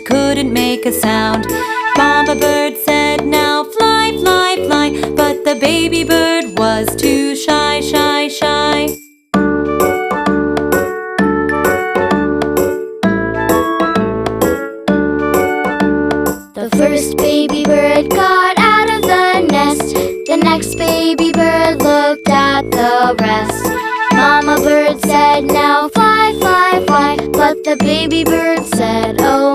couldn't make a sound. Mama bird said, "Now fly, fly, fly," but the baby bird was too shy, shy, shy. The first baby bird got out of the nest. The next baby bird looked at the rest. Mama bird said, "Now fly, fly, fly," but the baby bird said, "Oh